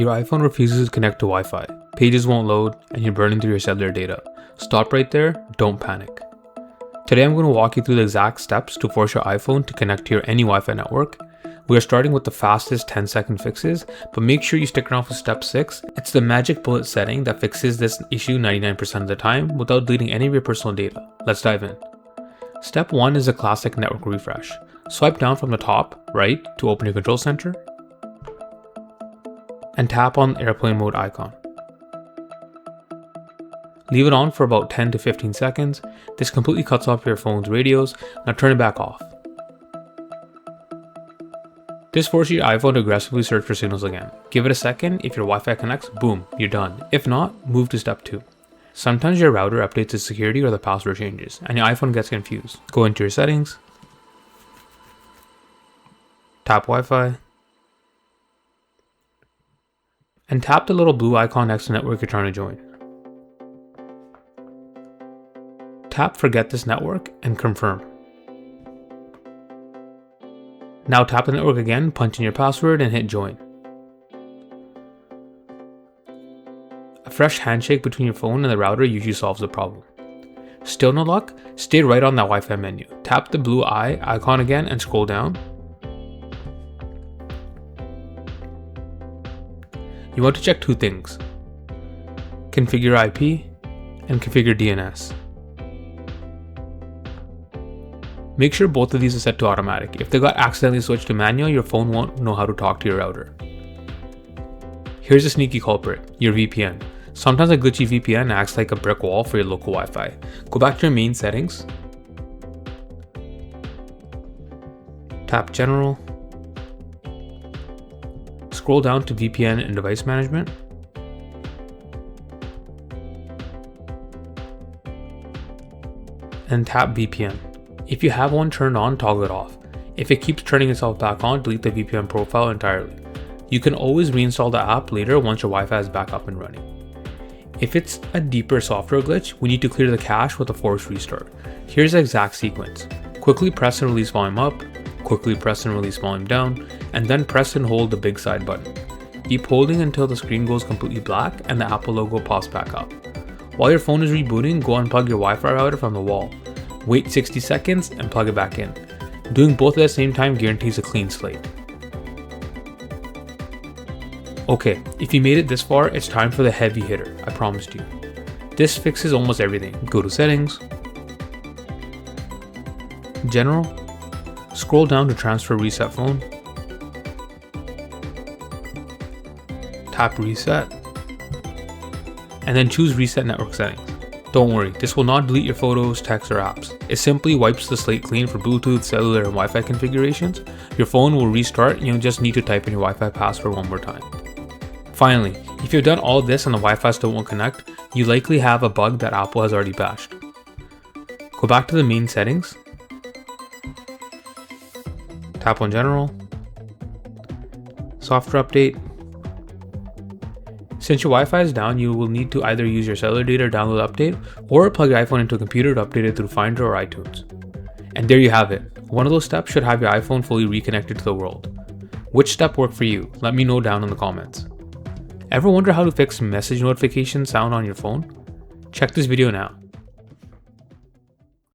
Your iPhone refuses to connect to Wi-Fi, pages won't load, and you're burning through your cellular data. Stop right there, don't panic. Today I'm going to walk you through the exact steps to force your iPhone to connect to your any Wi-Fi network. We are starting with the fastest 10-second fixes, but make sure you stick around for step 6. It's the magic bullet setting that fixes this issue 99% of the time without deleting any of your personal data. Let's dive in. Step 1 is a classic network refresh. Swipe down from the top right to open your control center and tap on the airplane mode icon. Leave it on for about 10 to 15 seconds. This completely cuts off your phone's radios. Now turn it back off. This forces your iPhone to aggressively search for signals again. Give it a second. If your Wi-Fi connects, boom, you're done. If not, move to step 2. Sometimes your router updates its security or the password changes, and your iPhone gets confused. Go into your settings, tap Wi-Fi, and tap the little blue icon next to the network you're trying to join. Tap Forget this network and confirm. Now tap the network again, punch in your password and hit join. A fresh handshake between your phone and the router usually solves the problem. Still no luck? Stay right on that Wi-Fi menu. Tap the blue eye icon again and scroll down. You want to check 2 things: configure IP and configure DNS. Make sure both of these are set to automatic. If they got accidentally switched to manual, your phone won't know how to talk to your router. Here's a sneaky culprit, your VPN. Sometimes a glitchy VPN acts like a brick wall for your local Wi-Fi. Go back to your main settings, tap General, scroll down to VPN and Device Management, and tap VPN. If you have one turned on, toggle it off. If it keeps turning itself back on, delete the VPN profile entirely. You can always reinstall the app later once your Wi-Fi is back up and running. If it's a deeper software glitch, we need to clear the cache with a forced restart. Here's the exact sequence. Quickly press and release volume up, quickly press and release volume down, and then press and hold the big side button. Keep holding until the screen goes completely black and the Apple logo pops back up. While your phone is rebooting, go unplug your Wi-Fi router from the wall. Wait 60 seconds and plug it back in. Doing both at the same time guarantees a clean slate. Okay, if you made it this far, it's time for the heavy hitter, I promised you. This fixes almost everything. Go to Settings, General, scroll down to Transfer Reset Phone, tap Reset, and then choose Reset Network Settings. Don't worry, this will not delete your photos, texts, or apps. It simply wipes the slate clean for Bluetooth, cellular, and Wi-Fi configurations. Your phone will restart and you'll just need to type in your Wi-Fi password one more time. Finally, if you've done all this and the Wi-Fi still won't connect, you likely have a bug that Apple has already patched. Go back to the main settings, tap on General, Software Update. Since your Wi-Fi is down, you will need to either use your cellular data to download the update or plug your iPhone into a computer to update it through Finder or iTunes. And there you have it. One of those steps should have your iPhone fully reconnected to the world. Which step worked for you? Let me know down in the comments. Ever wonder how to fix message notification sound on your phone? Check this video now.